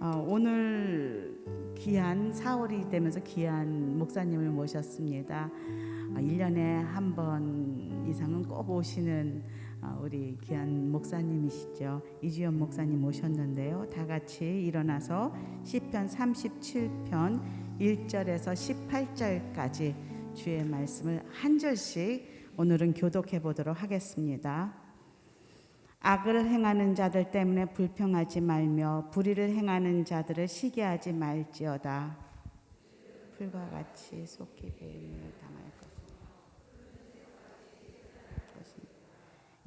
오늘 귀한 4월이 되면서 귀한 목사님을 모셨습니다. 1년에 한 번 이상은 꼭 오시는 우리 귀한 목사님이시죠. 이주연 목사님 오셨는데요. 다 같이 일어나서 시편 37편 1절에서 18절까지 주의 말씀을 한 절씩 오늘은 교독해 보도록 하겠습니다. 악을 행하는 자들 때문에 불평하지 말며 불의를 행하는 자들을 시기하지 말지어다. 풀과 같이 속히 배임을 당할 것입니다.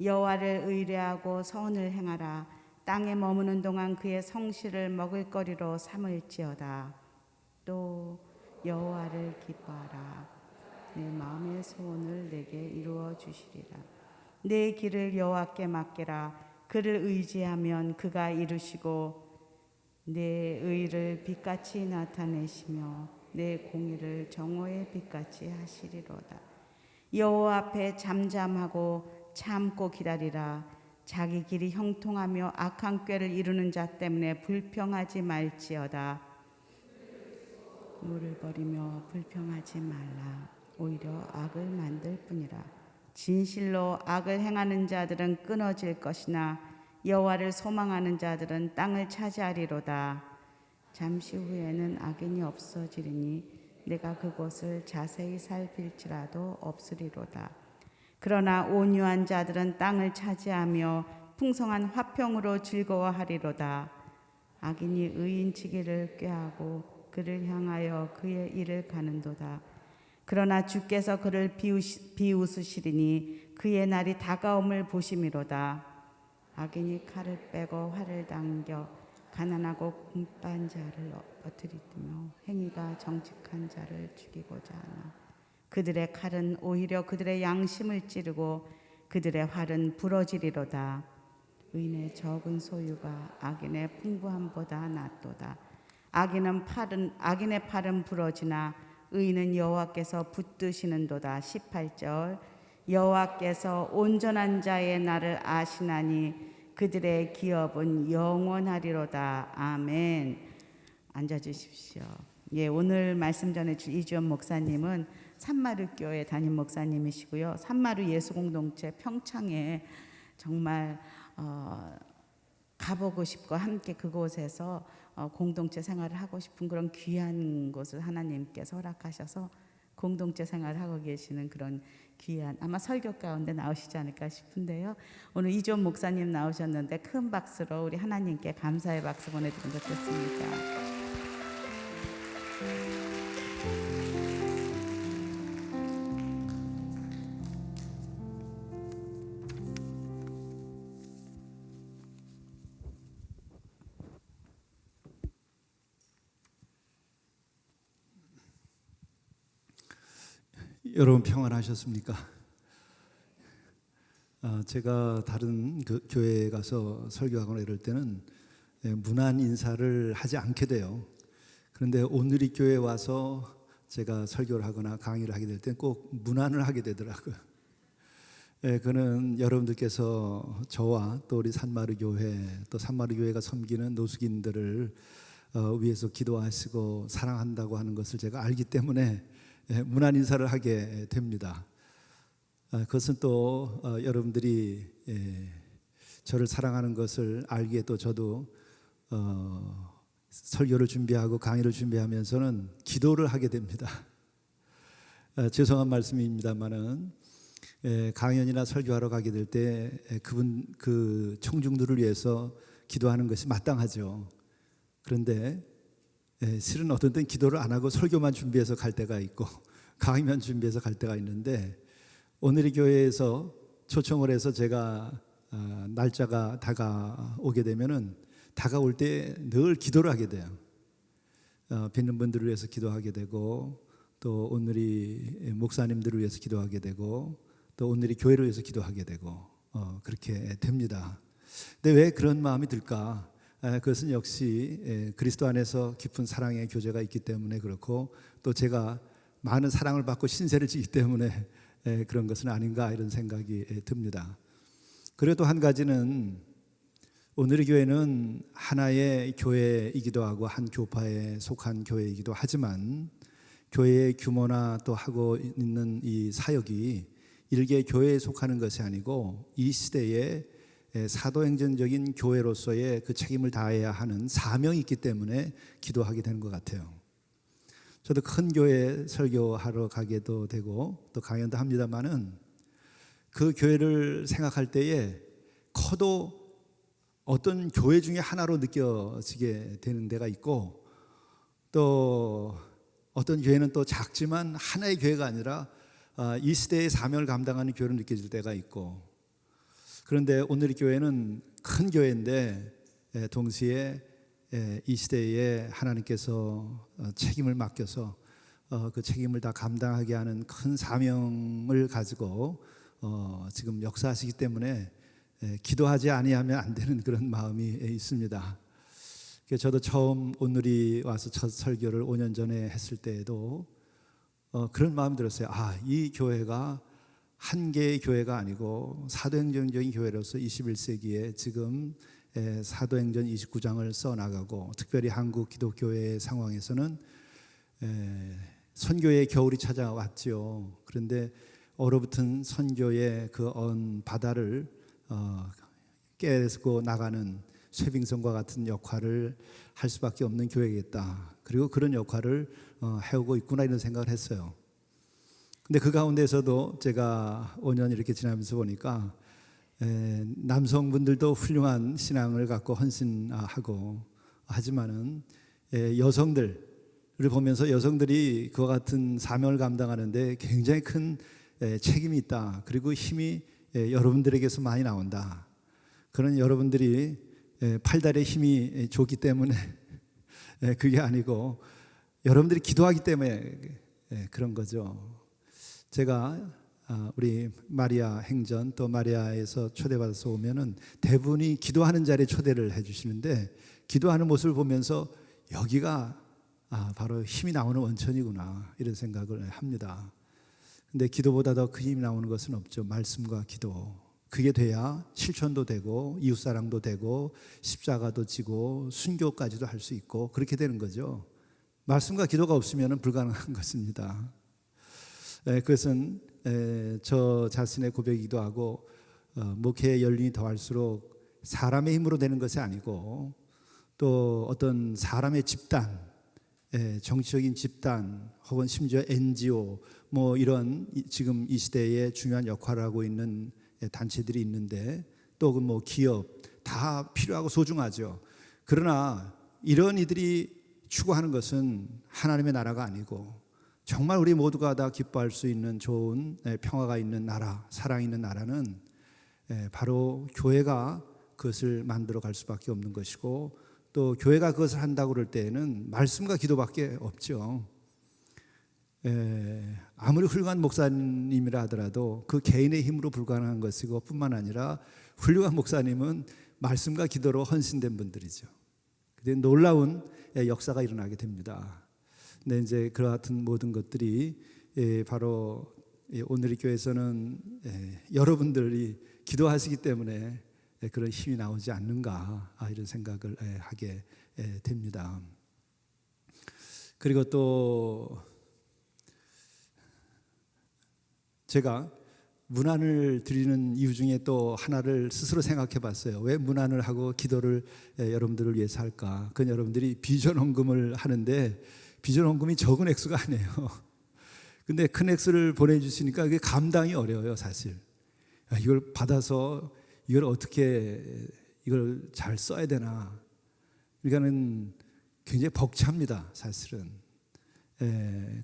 여호와를 의뢰하고 선을 행하라. 땅에 머무는 동안 그의 성실을 먹을거리로 삼을지어다. 또 여호와를 기뻐하라. 내 마음의 소원을 내게 이루어 주시리라. 내 길을 여호와께 맡기라. 그를 의지하면 그가 이루시고 내 의를 빛같이 나타내시며 내 공의를 정오의 빛같이 하시리로다. 여호와 앞에 잠잠하고 참고 기다리라. 자기 길이 형통하며 악한 꾀를 이루는 자 때문에 불평하지 말지어다. 물을 버리며 불평하지 말라. 오히려 악을 만들 뿐이라. 진실로 악을 행하는 자들은 끊어질 것이나 여호와를 소망하는 자들은 땅을 차지하리로다. 잠시 후에는 악인이 없어지리니 내가 그곳을 자세히 살필지라도 없으리로다. 그러나 온유한 자들은 땅을 차지하며 풍성한 화평으로 즐거워하리로다. 악인이 의인치기를 꾀하고 그를 향하여 그의 일을 가는도다. 그러나 주께서 그를 비웃으시리니 그의 날이 다가옴을 보심이로다. 악인이 칼을 빼고 활을 당겨 가난하고 궁핍한 자를 엎어뜨리며 행위가 정직한 자를 죽이고자 하나. 그들의 칼은 오히려 그들의 양심을 찌르고 그들의 활은 부러지리로다. 의인의 적은 소유가 악인의 풍부함보다 낫도다. 악인의 팔은 부러지나 의인은 여호와께서 붙드시는도다. 18절. 여호와께서 온전한 자의 날을 아시나니 그들의 기업은 영원하리로다. 아멘. 앉아주십시오. 오늘 말씀 전해줄 이주연 목사님은 산마루교회 담임 목사님이시고요. 산마루 예수공동체 평창에 정말 가보고 싶고 함께 그곳에서 공동체 생활을 하고 싶은 그런 귀한 곳을 하나님께서 허락하셔서 공동체 생활을 하고 계시는 그런 귀한 아마 설교 가운데 나오시지 않을까 싶은데요. 오늘 이주연 목사님 나오셨는데 큰 박수로 우리 하나님께 감사의 박수 보내드리면 좋겠습니다. 여러분 평안하셨습니까? 제가 다른 교회에 가서 설교하거나 이럴 때는 문안 인사를 하지 않게 돼요. 그런데 오늘이 교회에 와서 제가 설교를 하거나 강의를 하게 될 때는 꼭 문안을 하게 되더라고요. 그는 여러분들께서 저와 또 우리 산마루 교회 또 산마루 교회가 섬기는 노숙인들을 위해서 기도하시고 사랑한다고 하는 것을 제가 알기 때문에 문안 인사를 하게 됩니다. 그것은 또 여러분들이 저를 사랑하는 것을 알기에 또 저도 설교를 준비하고 강의를 준비하면서는 기도를 하게 됩니다. 죄송한 말씀입니다만은 강연이나 설교하러 가게 될 때 그 청중들을 위해서 기도하는 것이 마땅하죠. 그런데 실은 어떤 때는 기도를 안 하고 설교만 준비해서 갈 때가 있고 강의만 준비해서 갈 때가 있는데 오늘의 교회에서 초청을 해서 제가 날짜가 다가오게 되면은 다가올 때 늘 기도를 하게 돼요. 뵙는 분들을 위해서 기도하게 되고 또 오늘이 목사님들을 위해서 기도하게 되고 또 오늘이 교회를 위해서 기도하게 되고 그렇게 됩니다. 근데 왜 그런 마음이 들까? 그것은 역시 그리스도 안에서 깊은 사랑의 교제가 있기 때문에 그렇고 또 제가 많은 사랑을 받고 신세를 지기 때문에 그런 것은 아닌가 이런 생각이 듭니다. 그래도 한 가지는 오늘의 교회는 하나의 교회이기도 하고 한 교파에 속한 교회이기도 하지만 교회의 규모나 또 하고 있는 이 사역이 일개 교회에 속하는 것이 아니고 이 시대에 사도행전적인 교회로서의 그 책임을 다해야 하는 사명이 있기 때문에 기도하게 되는 것 같아요. 저도 큰 교회 설교하러 가게도 되고 또 강연도 합니다만은 그 교회를 생각할 때에 커도 어떤 교회 중에 하나로 느껴지게 되는 데가 있고 또 어떤 교회는 또 작지만 하나의 교회가 아니라 이 시대의 사명을 감당하는 교회로 느껴질 때가 있고, 그런데 오늘의 교회는 큰 교회인데 동시에 이 시대에 하나님께서 책임을 맡겨서 그 책임을 다 감당하게 하는 큰 사명을 가지고 지금 역사하시기 때문에 기도하지 아니하면 안 되는 그런 마음이 있습니다. 저도 처음 오늘이 와서 첫 설교를 5년 전에 했을 때에도 그런 마음이 들었어요. 이 교회가 한 개의 교회가 아니고 사도행전적인 교회로서 21세기에 지금 사도행전 29장을 써나가고, 특별히 한국 기독교회 상황에서는 선교의 겨울이 찾아왔죠. 그런데 얼어붙은 선교의 그 바다를 깨고 나가는 쇠빙선과 같은 역할을 할 수밖에 없는 교회겠다. 그리고 그런 역할을 해오고 있구나 이런 생각을 했어요. 근데 그 가운데서도 제가 5년 이렇게 지나면서 보니까 남성분들도 훌륭한 신앙을 갖고 헌신하고, 하지만은 여성들을 보면서 여성들이 그와 같은 사명을 감당하는데 굉장히 큰 책임이 있다. 그리고 힘이 여러분들에게서 많이 나온다. 그런 여러분들이 팔다리에 힘이 좋기 때문에 그게 아니고 여러분들이 기도하기 때문에 그런 거죠. 제가 우리 마리아 행전 또 마리아에서 초대받아서 오면은 대부분이 기도하는 자리에 초대를 해주시는데, 기도하는 모습을 보면서 여기가 바로 힘이 나오는 원천이구나 이런 생각을 합니다. 근데 기도보다 더 큰 힘이 나오는 것은 없죠. 말씀과 기도. 그게 돼야 실천도 되고 이웃사랑도 되고 십자가도 지고 순교까지도 할 수 있고 그렇게 되는 거죠. 말씀과 기도가 없으면 불가능한 것입니다. 그것은 저 자신의 고백이기도 하고, 목회의 연륜이 더할수록 사람의 힘으로 되는 것이 아니고 또 어떤 사람의 집단, 정치적인 집단 혹은 심지어 NGO 뭐 이런 지금 이 시대에 중요한 역할을 하고 있는 단체들이 있는데, 또 그 뭐 기업 다 필요하고 소중하죠. 그러나 이런 이들이 추구하는 것은 하나님의 나라가 아니고 정말 우리 모두가 다 기뻐할 수 있는 좋은 평화가 있는 나라, 사랑 있는 나라는 바로 교회가 그것을 만들어 갈 수밖에 없는 것이고, 또 교회가 그것을 한다고 그럴 때에는 말씀과 기도밖에 없죠. 아무리 훌륭한 목사님이라 하더라도 그 개인의 힘으로 불가능한 것이고, 뿐만 아니라 훌륭한 목사님은 말씀과 기도로 헌신된 분들이죠. 근데 놀라운 역사가 일어나게 됩니다. 근데 이제 그와 같은 모든 것들이 바로 오늘의 교회에서는 여러분들이 기도하시기 때문에 그런 힘이 나오지 않는가 이런 생각을 하게 됩니다. 그리고 또 제가 문안을 드리는 이유 중에 또 하나를 스스로 생각해 봤어요. 왜 문안을 하고 기도를 여러분들을 위해서 할까? 그건 여러분들이 비전 헌금을 하는데 비전 헌금이 적은 액수가 아니에요. 근데 큰 액수를 보내주시니까 그게 감당이 어려워요, 사실. 이걸 받아서 이걸 어떻게 이걸 잘 써야 되나. 그러니까는 굉장히 벅찹니다, 사실은.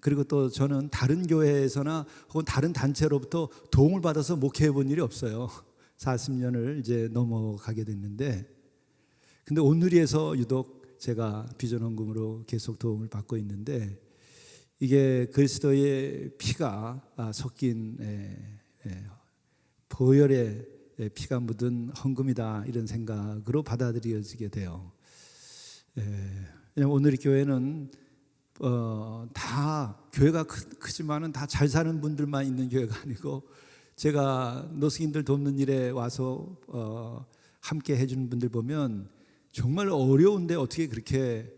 그리고 또 저는 다른 교회에서나 혹은 다른 단체로부터 도움을 받아서 목회해 본 일이 없어요. 40년을 이제 넘어가게 됐는데, 근데 오늘에서 유독 제가 비전 헌금으로 계속 도움을 받고 있는데, 이게 그리스도의 피가 섞인 보혈의 피가 묻은 헌금이다 이런 생각으로 받아들여지게 돼요. 왜냐하면 오늘의 교회는 다 교회가 크지만은 다 잘 사는 분들만 있는 교회가 아니고, 제가 노숙인들 돕는 일에 와서 함께 해주는 분들 보면 정말 어려운데 어떻게 그렇게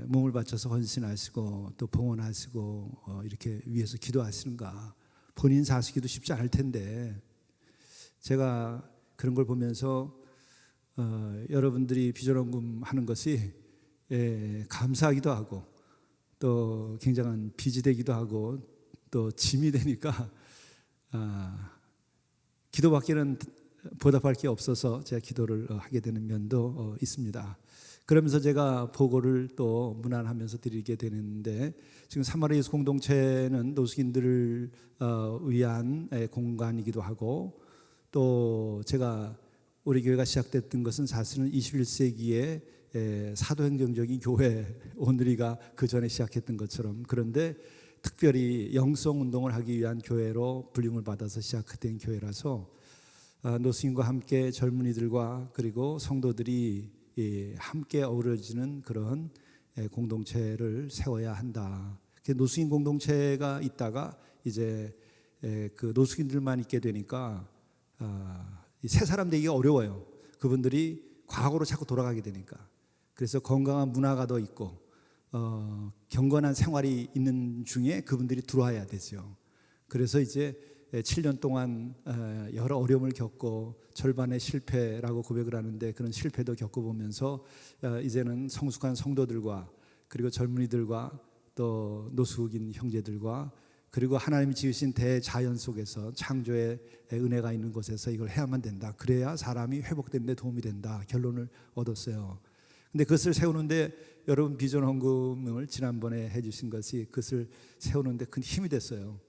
몸을 바쳐서 헌신하시고 또 봉헌하시고 이렇게 위해서 기도하시는가. 본인 사시기도 쉽지 않을 텐데 제가 그런 걸 보면서 여러분들이 비전원금 하는 것이 감사하기도 하고 또 굉장한 빚이 되기도 하고 또 짐이 되니까 기도밖에는 보답할 게 없어서 제가 기도를 하게 되는 면도 있습니다. 그러면서 제가 보고를 또 문안하면서 드리게 되는데 지금 사마리아 예수 공동체는 노숙인들을 위한 공간이기도 하고 또 제가 우리 교회가 시작됐던 것은 사실은 21세기의 사도행정적인 교회 오늘이가 그 전에 시작했던 것처럼 그런데 특별히 영성 운동을 하기 위한 교회로 불림을 받아서 시작된 교회라서 노숙인과 함께 젊은이들과 그리고 성도들이 함께 어우러지는 그런 공동체를 세워야 한다. 노숙인 공동체가 있다가 이제 그 노숙인들만 있게 되니까 새 사람 되기가 어려워요. 그분들이 과거로 자꾸 돌아가게 되니까. 그래서 건강한 문화가 더 있고 경건한 생활이 있는 중에 그분들이 들어와야 되죠. 그래서 이제 7년 동안 여러 어려움을 겪고 절반의 실패라고 고백을 하는데 그런 실패도 겪어보면서 이제는 성숙한 성도들과 그리고 젊은이들과 또 노숙인 형제들과 그리고 하나님이 지으신 대자연 속에서 창조의 은혜가 있는 곳에서 이걸 해야만 된다. 그래야 사람이 회복되는 데 도움이 된다. 결론을 얻었어요. 근데 그것을 세우는데 여러분 비전 헌금을 지난번에 해주신 것이 그것을 세우는데 큰 힘이 됐어요.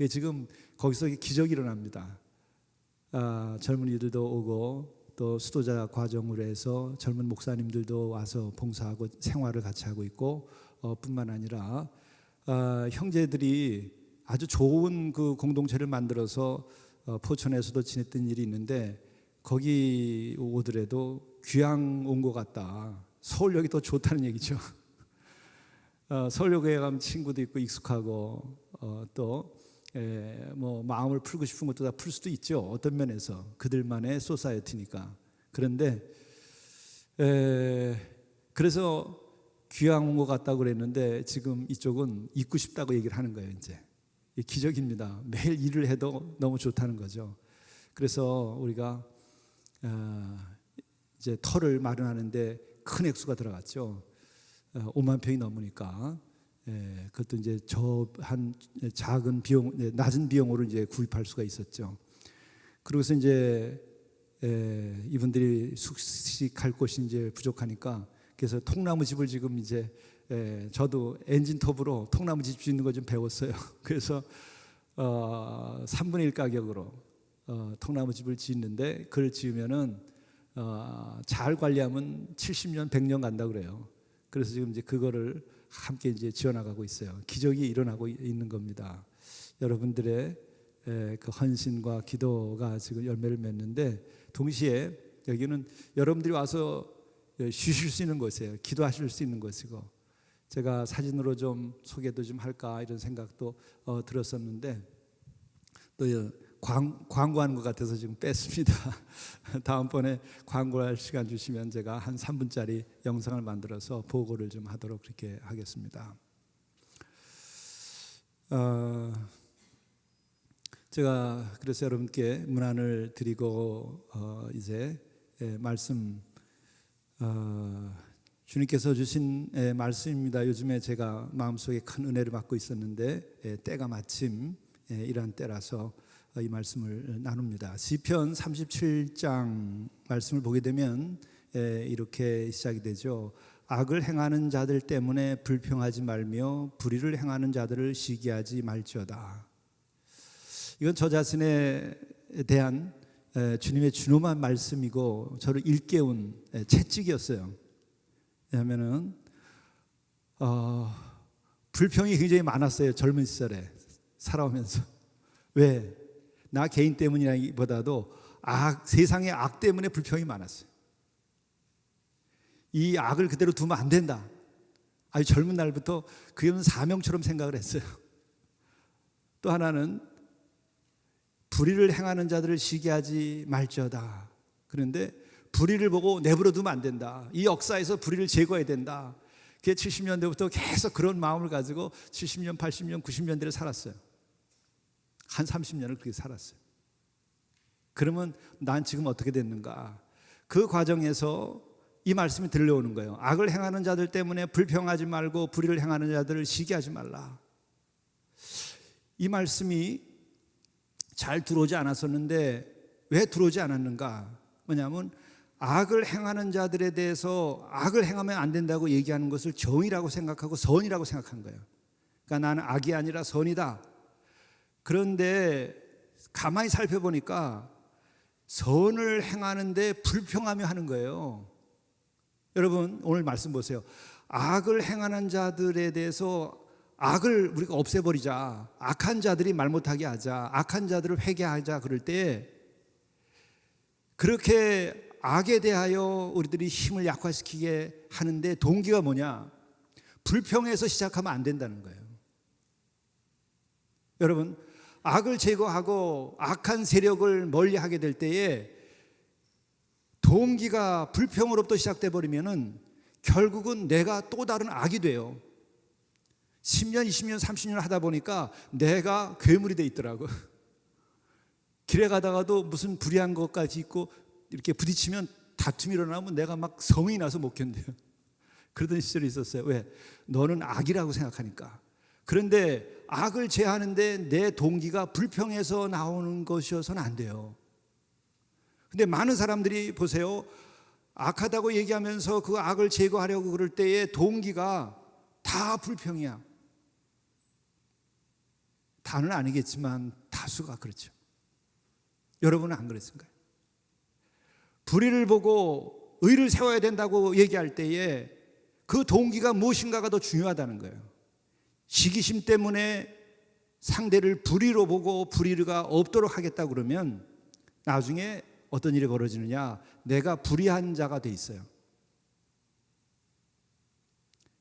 지금 거기서 기적이 일어납니다. 젊은이들도 오고 또 수도자 과정으로 해서 젊은 목사님들도 와서 봉사하고 생활을 같이 하고 있고 뿐만 아니라 형제들이 아주 좋은 그 공동체를 만들어서 포천에서도 지냈던 일이 있는데 거기 오더라도 귀향 온 것 같다. 서울역이 더 좋다는 얘기죠. 서울역에 가면 친구도 있고 익숙하고 또 뭐 마음을 풀고 싶은 것도 다 풀 수도 있죠. 어떤 면에서 그들만의 소사이어티니까. 그런데 그래서 귀향 온 것 같다고 그랬는데 지금 이쪽은 있고 싶다고 얘기를 하는 거예요. 이제 기적입니다. 매일 일을 해도 너무 좋다는 거죠. 그래서 우리가 이제 터를 마련하는데 큰 액수가 들어갔죠. 5만 평이 넘으니까. 그것도 이제 한 작은 비용, 낮은 비용으로 이제 구입할 수가 있었죠. 그러고서 이제 이분들이 숙식할 곳이 이제 부족하니까 그래서 통나무 집을 지금 이제 저도 엔진톱으로 통나무 집 짓는 거 좀 배웠어요. 그래서 3분의 1 가격으로 통나무 집을 짓는데 그걸 지으면은 잘 관리하면 70년, 100년 간다 그래요. 그래서 지금 이제 그거를 함께 이제 지어나가고 있어요. 기적이 일어나고 있는 겁니다. 여러분들의 그 헌신과 기도가 지금 열매를 맺는데 동시에 여기는 여러분들이 와서 쉬실 수 있는 곳이에요. 기도하실 수 있는 곳이고 제가 사진으로 좀 소개도 좀 할까 이런 생각도 들었었는데 또 광고하는 것 같아서 지금 뺐습니다. 다음번에 광고할 시간 주시면 제가 한 3분짜리 영상을 만들어서 보고를 좀 하도록 그렇게 하겠습니다. 제가 그래서 여러분께 문안을 드리고 이제 말씀 주님께서 주신 말씀입니다. 요즘에 제가 마음속에 큰 은혜를 받고 있었는데 때가 마침 이러한 때라서 이 말씀을 나눕니다. 시편 37장 말씀을 보게 되면 이렇게 시작이 되죠. 악을 행하는 자들 때문에 불평하지 말며 불의를 행하는 자들을 시기하지 말지어다. 이건 저 자신에 대한 주님의 준엄한 말씀이고 저를 일깨운 채찍이었어요. 왜냐하면은 불평이 굉장히 많았어요. 젊은 시절에 살아오면서. 왜? 나 개인 때문이라기보다도 세상의 악 때문에 불평이 많았어요. 이 악을 그대로 두면 안 된다. 아주 젊은 날부터 그게 사명처럼 생각을 했어요. 또 하나는 불의를 행하는 자들을 시기하지 말지어다. 그런데 불의를 보고 내버려 두면 안 된다. 이 역사에서 불의를 제거해야 된다. 그게 70년대부터 계속 그런 마음을 가지고 70년, 80년, 90년대를 살았어요. 한 30년을 그렇게 살았어요. 그러면 난 지금 어떻게 됐는가? 그 과정에서 이 말씀이 들려오는 거예요. 악을 행하는 자들 때문에 불평하지 말고 불의를 행하는 자들을 시기하지 말라. 이 말씀이 잘 들어오지 않았었는데 왜 들어오지 않았는가? 뭐냐면 악을 행하는 자들에 대해서 악을 행하면 안 된다고 얘기하는 것을 정의라고 생각하고 선이라고 생각한 거예요. 그러니까 나는 악이 아니라 선이다. 그런데 가만히 살펴보니까 선을 행하는데 불평하며 하는 거예요. 여러분 오늘 말씀 보세요. 악을 행하는 자들에 대해서 악을 우리가 없애버리자. 악한 자들이 말 못하게 하자. 악한 자들을 회개하자. 그럴 때 그렇게 악에 대하여 우리들이 힘을 약화시키게 하는데 동기가 뭐냐? 불평에서 시작하면 안 된다는 거예요. 여러분 악을 제거하고 악한 세력을 멀리하게 될 때에 동기가 불평으로부터 시작돼 버리면은 결국은 내가 또 다른 악이 돼요. 10년, 20년, 30년 하다 보니까 내가 괴물이 돼 있더라고. 길에 가다가도 무슨 불의한 것까지 있고 이렇게 부딪히면 다툼이 일어나면 내가 막 성이 나서 못 견뎌요. 그러던 시절이 있었어요. 왜? 너는 악이라고 생각하니까. 그런데 악을 제하는데 내 동기가 불평에서 나오는 것이어서는 안 돼요. 근데 많은 사람들이 보세요. 악하다고 얘기하면서 그 악을 제거하려고 그럴 때의 동기가 다 불평이야. 다는 아니겠지만 다수가 그렇죠. 여러분은 안 그랬을까요? 불의를 보고 의를 세워야 된다고 얘기할 때에 그 동기가 무엇인가가 더 중요하다는 거예요. 시기심 때문에 상대를 불의로 보고 불의가 없도록 하겠다 그러면 나중에 어떤 일이 벌어지느냐? 내가 불의한 자가 돼 있어요.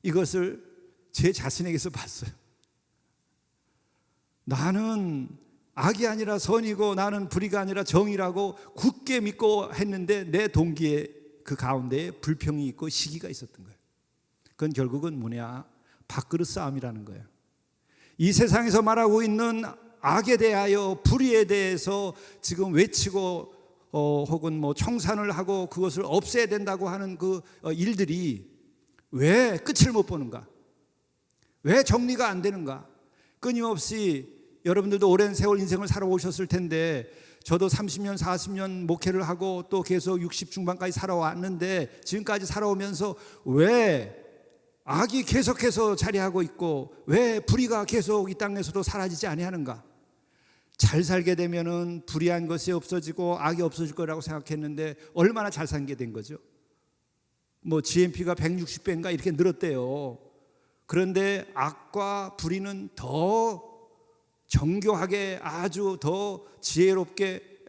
이것을 제 자신에게서 봤어요. 나는 악이 아니라 선이고 나는 불의가 아니라 정의라고 굳게 믿고 했는데 내 동기의 그 가운데에 불평이 있고 시기가 있었던 거예요. 그건 결국은 뭐냐? 밥그릇 싸움이라는 거예요. 이 세상에서 말하고 있는 악에 대하여 불의에 대해서 지금 외치고 혹은 뭐 청산을 하고 그것을 없애야 된다고 하는 그 일들이 왜 끝을 못 보는가? 왜 정리가 안 되는가? 끊임없이 여러분들도 오랜 세월 인생을 살아오셨을 텐데 저도 30년 40년 목회를 하고 또 계속 60 중반까지 살아왔는데 지금까지 살아오면서 왜 악이 계속해서 자리하고 있고 왜 불의가 계속 이 땅에서도 사라지지 아니하는가? 잘 살게 되면은 불의한 것이 없어지고 악이 없어질 거라고 생각했는데 얼마나 잘 살게 된 거죠? 뭐 GNP가 160배인가 이렇게 늘었대요. 그런데 악과 불의는 더 정교하게 아주 더 지혜롭게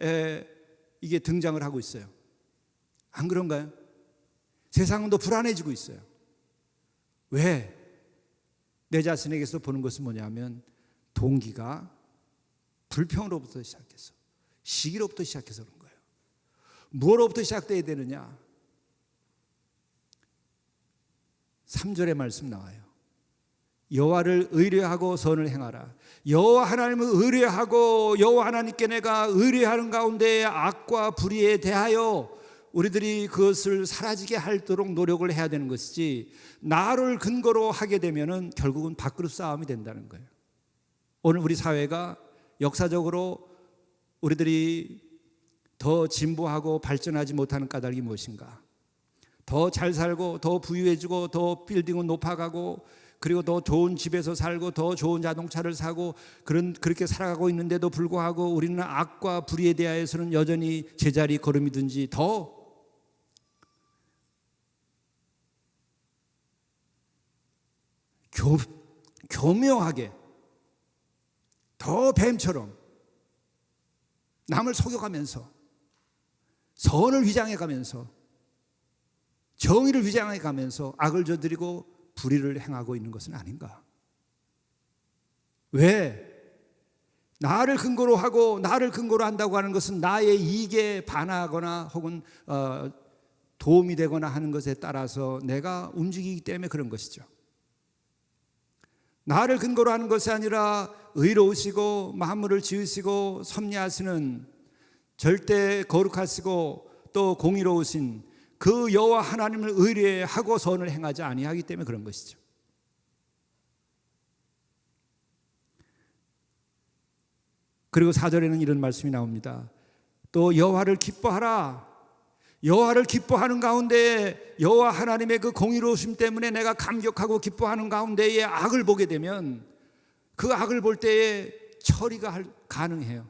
이게 등장을 하고 있어요. 안 그런가요? 세상은 더 불안해지고 있어요. 왜? 내 자신에게서 보는 것은 뭐냐면 동기가 불평으로부터 시작해서 시기로부터 시작해서 그런 거예요. 무엇로부터 시작돼야 되느냐? 3절의 말씀 나와요. 여호와를 의뢰하고 선을 행하라. 여호와 하나님을 의뢰하고 여호와 하나님께 내가 의뢰하는 가운데 악과 불의에 대하여 우리들이 그것을 사라지게 하도록 노력을 해야 되는 것이지 나를 근거로 하게 되면은 결국은 밥그릇 싸움이 된다는 거예요. 오늘 우리 사회가 역사적으로 우리들이 더 진보하고 발전하지 못하는 까닭이 무엇인가? 더 잘 살고 더 부유해지고 더 빌딩은 높아가고 그리고 더 좋은 집에서 살고 더 좋은 자동차를 사고 그렇게 살아가고 있는데도 불구하고 우리는 악과 불의에 대하여서는 여전히 제자리 걸음이든지 더 교묘하게 더 뱀처럼 남을 속여가면서 선을 위장해가면서 정의를 위장해가면서 악을 저지르고 불의를 행하고 있는 것은 아닌가? 왜? 나를 근거로 하고 나를 근거로 한다고 하는 것은 나의 이익에 반하거나 혹은 도움이 되거나 하는 것에 따라서 내가 움직이기 때문에 그런 것이죠. 나를 근거로 하는 것이 아니라 의로우시고 만물을 지으시고 섭리하시는 절대 거룩하시고 또 공의로우신 그 여호와 하나님을 의뢰하고 선을 행하지 아니하기 때문에 그런 것이죠. 그리고 4절에는 이런 말씀이 나옵니다. 또 여호와를 기뻐하라. 여호와를 기뻐하는 가운데 여호와 하나님의 그 공의로우심 때문에 내가 감격하고 기뻐하는 가운데에 악을 보게 되면 그 악을 볼 때에 처리가 가능해요.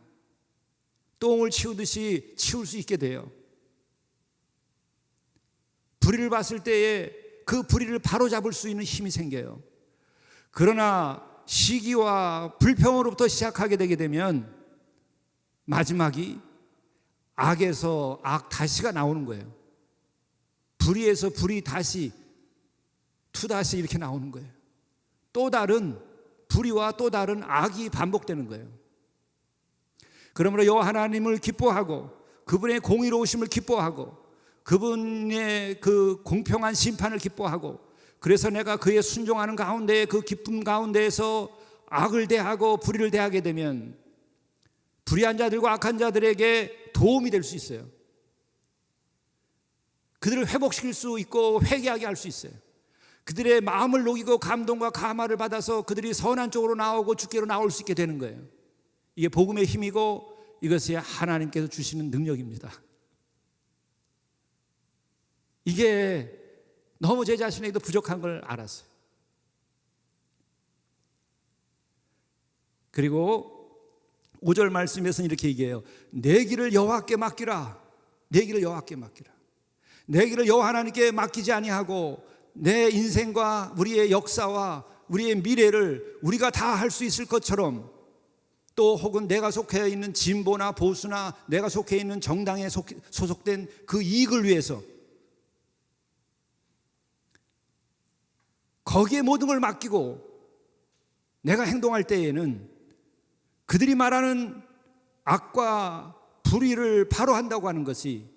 똥을 치우듯이 치울 수 있게 돼요. 불의를 봤을 때에 그 불의를 바로잡을 수 있는 힘이 생겨요. 그러나 시기와 불평으로부터 시작하게 되게 되면 마지막이 악에서 악 다시가 나오는 거예요. 불의에서 불의 다시 투다시 이렇게 나오는 거예요. 또 다른 불의와 또 다른 악이 반복되는 거예요. 그러므로 여호와 하나님을 기뻐하고 그분의 공의로우심을 기뻐하고 그분의 그 공평한 심판을 기뻐하고 그래서 내가 그에 순종하는 가운데 그 기쁨 가운데에서 악을 대하고 불의를 대하게 되면 불의한 자들과 악한 자들에게 도움이 될 수 있어요. 그들을 회복시킬 수 있고 회개하게 할 수 있어요. 그들의 마음을 녹이고 감동과 감화를 받아서 그들이 선한 쪽으로 나오고 주께로 나올 수 있게 되는 거예요. 이게 복음의 힘이고 이것이 하나님께서 주시는 능력입니다. 이게 너무 제 자신에게도 부족한 걸 알았어요. 그리고 5절 말씀에서는 이렇게 얘기해요. 내 길을 여호와께 맡기라. 내 길을 여호와께 맡기라. 내 길을 여호와 하나님께 맡기지 아니하고 내 인생과 우리의 역사와 우리의 미래를 우리가 다 할 수 있을 것처럼 또 혹은 내가 속해 있는 진보나 보수나 내가 속해 있는 정당에 소속된 그 이익을 위해서 거기에 모든 걸 맡기고 내가 행동할 때에는 그들이 말하는 악과 불의를 바로 한다고 하는 것이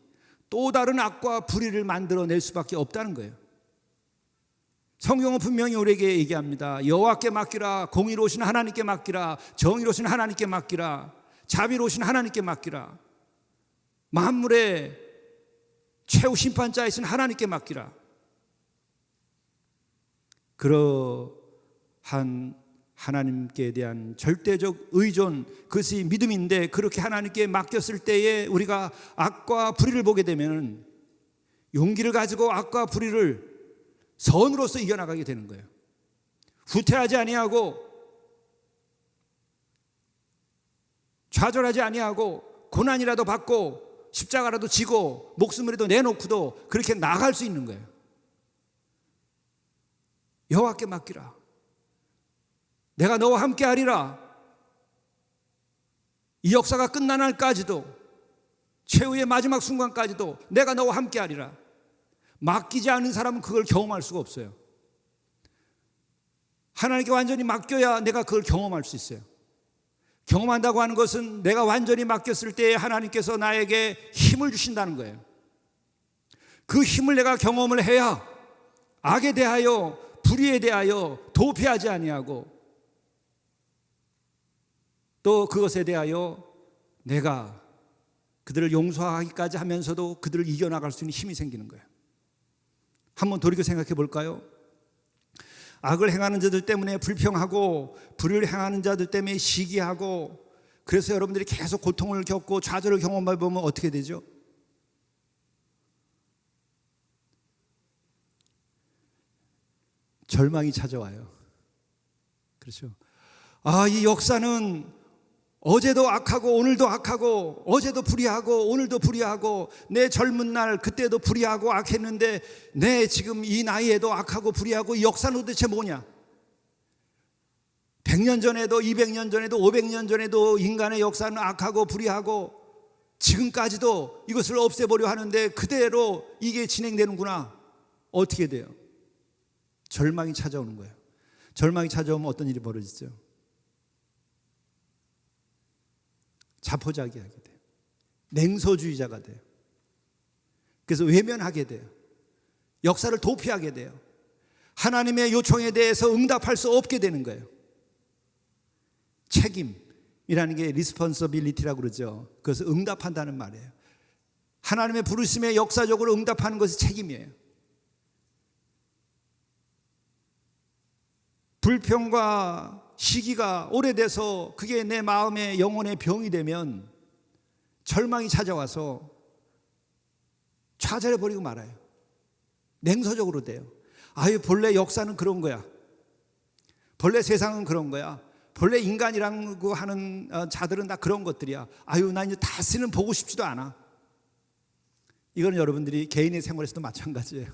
또 다른 악과 불의를 만들어낼 수밖에 없다는 거예요. 성경은 분명히 우리에게 얘기합니다. 여호와께 맡기라. 공의로우신 하나님께 맡기라. 정의로우신 하나님께 맡기라. 자비로우신 하나님께 맡기라. 만물의 최후 심판자이신 하나님께 맡기라. 그러한 하나님께 대한 절대적 의존, 그것이 믿음인데 그렇게 하나님께 맡겼을 때에 우리가 악과 불의를 보게 되면 용기를 가지고 악과 불의를 선으로서 이겨나가게 되는 거예요. 후퇴하지 아니하고 좌절하지 아니하고 고난이라도 받고 십자가라도 지고 목숨이라도 내놓고도 그렇게 나아갈 수 있는 거예요. 여호와께 맡기라. 내가 너와 함께 하리라. 이 역사가 끝난 날까지도 최후의 마지막 순간까지도 내가 너와 함께 하리라. 맡기지 않은 사람은 그걸 경험할 수가 없어요. 하나님께 완전히 맡겨야 내가 그걸 경험할 수 있어요. 경험한다고 하는 것은 내가 완전히 맡겼을 때 하나님께서 나에게 힘을 주신다는 거예요. 그 힘을 내가 경험을 해야 악에 대하여 불의에 대하여 도피하지 아니하고 또 그것에 대하여 내가 그들을 용서하기까지 하면서도 그들을 이겨나갈 수 있는 힘이 생기는 거예요. 한번 돌이켜 생각해 볼까요? 악을 행하는 자들 때문에 불평하고 불의를 행하는 자들 때문에 시기하고 그래서 여러분들이 계속 고통을 겪고 좌절을 경험해 보면 어떻게 되죠? 절망이 찾아와요. 그렇죠? 이 역사는 어제도 악하고 오늘도 악하고 어제도 불의하고 오늘도 불의하고 내 젊은 날 그때도 불의하고 악했는데 내 지금 이 나이에도 악하고 불의하고 이 역사는 도대체 뭐냐? 100년 전에도 200년 전에도 500년 전에도 인간의 역사는 악하고 불의하고 지금까지도 이것을 없애보려 하는데 그대로 이게 진행되는구나. 어떻게 돼요? 절망이 찾아오는 거예요. 절망이 찾아오면 어떤 일이 벌어지죠? 자포자기하게 돼요. 냉소주의자가 돼요. 그래서 외면하게 돼요. 역사를 도피하게 돼요. 하나님의 요청에 대해서 응답할 수 없게 되는 거예요. 책임이라는 게 responsibility라고 그러죠. 그래서 응답한다는 말이에요. 하나님의 부르심에 역사적으로 응답하는 것이 책임이에요. 불평과 시기가 오래돼서 그게 내 마음의 영혼의 병이 되면 절망이 찾아와서 좌절해버리고 말아요. 냉소적으로 돼요. 아유, 본래 역사는 그런 거야. 본래 세상은 그런 거야. 본래 인간이라고 하는 자들은 다 그런 것들이야. 아유, 나 이제 다시는 보고 싶지도 않아. 이거는 여러분들이 개인의 생활에서도 마찬가지예요.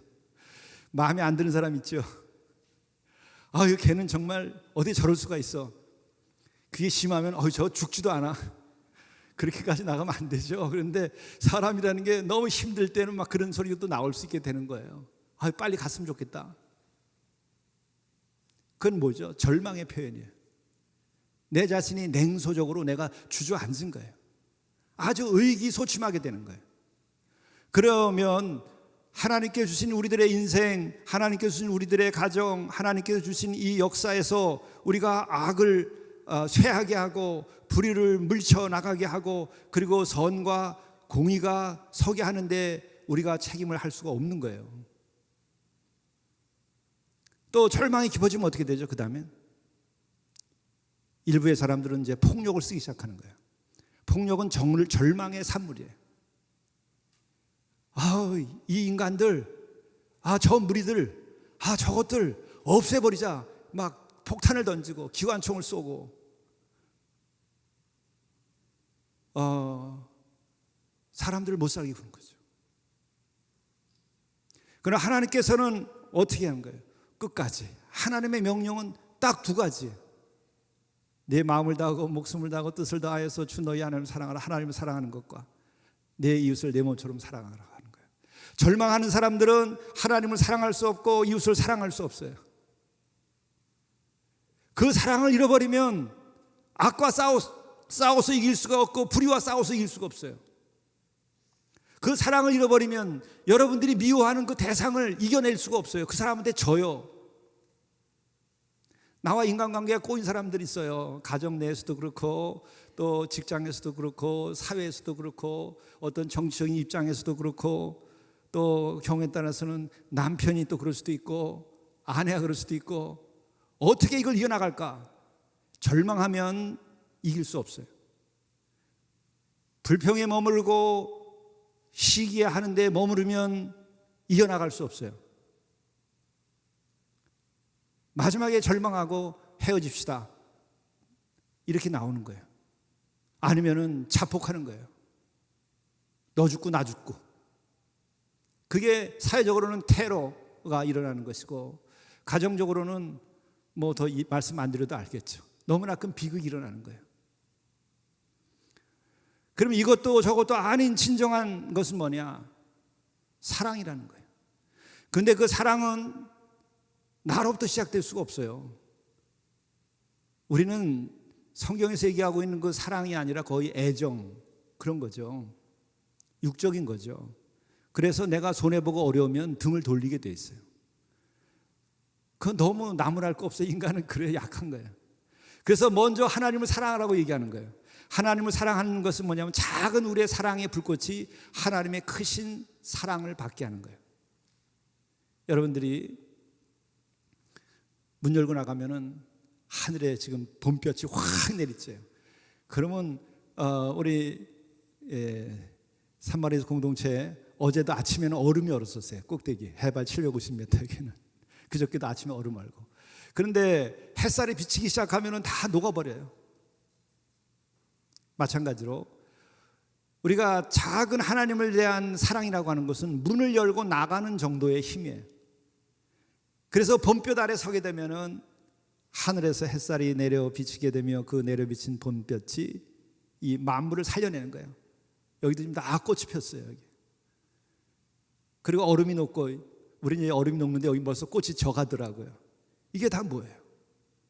마음에 안 드는 사람 있죠. 아유, 걔는 정말 어디 저럴 수가 있어. 그게 심하면 저 죽지도 않아. 그렇게까지 나가면 안 되죠. 그런데 사람이라는 게 너무 힘들 때는 막 그런 소리가 또 나올 수 있게 되는 거예요. 아유, 빨리 갔으면 좋겠다. 그건 뭐죠? 절망의 표현이에요. 내 자신이 냉소적으로 내가 주저앉은 거예요. 아주 의기소침하게 되는 거예요. 그러면 하나님께 주신 우리들의 인생, 하나님께 주신 우리들의 가정, 하나님께 주신 이 역사에서 우리가 악을 쇠하게 하고 불의를 물쳐 나가게 하고 그리고 선과 공의가 서게 하는데 우리가 책임을 할 수가 없는 거예요. 또 절망이 깊어지면 어떻게 되죠? 그 다음에 일부의 사람들은 이제 폭력을 쓰기 시작하는 거예요. 폭력은 절망의 산물이에요. 이 인간들, 저 무리들, 저것들 없애버리자. 막 폭탄을 던지고 기관총을 쏘고 사람들을 못 살게 구는 거죠. 그러나 하나님께서는 어떻게 하는 거예요? 끝까지. 하나님의 명령은 딱 두 가지. 내 마음을 다하고 목숨을 다하고 뜻을 다하여서 주 너희 하나님을 사랑하라. 하나님을 사랑하는 것과 내 이웃을 내 몸처럼 사랑하라 하는 거예요. 절망하는 사람들은 하나님을 사랑할 수 없고 이웃을 사랑할 수 없어요. 그 사랑을 잃어버리면 악과 싸워서 이길 수가 없고 불의와 싸워서 이길 수가 없어요. 그 사랑을 잃어버리면 여러분들이 미워하는 그 대상을 이겨낼 수가 없어요. 그 사람한테 져요. 나와 인간관계가 꼬인 사람들이 있어요. 가정 내에서도 그렇고 또 직장에서도 그렇고 사회에서도 그렇고 어떤 정치적인 입장에서도 그렇고 또 경우에 따라서는 남편이 또 그럴 수도 있고 아내가 그럴 수도 있고 어떻게 이걸 이겨나갈까? 절망하면 이길 수 없어요. 불평에 머물고 시기에 하는데 머무르면 이겨나갈 수 없어요. 마지막에 절망하고 헤어집시다. 이렇게 나오는 거예요. 아니면은 자폭하는 거예요. 너 죽고 나 죽고. 그게 사회적으로는 테러가 일어나는 것이고 가정적으로는 뭐 더 말씀 안 드려도 알겠죠. 너무나 큰 비극이 일어나는 거예요. 그럼 이것도 저것도 아닌 진정한 것은 뭐냐? 사랑이라는 거예요. 그런데 그 사랑은 나로부터 시작될 수가 없어요. 우리는 성경에서 얘기하고 있는 그 사랑이 아니라 거의 애정 그런 거죠. 육적인 거죠. 그래서 내가 손해보고 어려우면 등을 돌리게 돼 있어요. 그건 너무 나무랄 거 없어요. 인간은 그래 약한 거예요. 그래서 먼저 하나님을 사랑하라고 얘기하는 거예요. 하나님을 사랑하는 것은 뭐냐면 작은 우리의 사랑의 불꽃이 하나님의 크신 사랑을 받게 하는 거예요. 여러분들이 문 열고 나가면은 하늘에 지금 봄볕이 확 내리쬐요. 그러면 우리 산마리스 공동체 어제도 아침에는 얼음이 얼었었어요. 꼭대기 해발 750m에는 그저께도 아침에 얼음 얼고. 그런데 햇살이 비치기 시작하면은 다 녹아버려요. 마찬가지로 우리가 작은 하나님을 대한 사랑이라고 하는 것은 문을 열고 나가는 정도의 힘이에요. 그래서 봄볕 아래 서게 되면은 하늘에서 햇살이 내려 비치게 되며 그 내려 비친 봄볕이 이 만물을 살려내는 거예요. 여기도 지금 다 꽃이 폈어요. 여기. 그리고 얼음이 녹고 우리는 얼음이 녹는데 여기 벌써 꽃이 져가더라고요. 이게 다 뭐예요?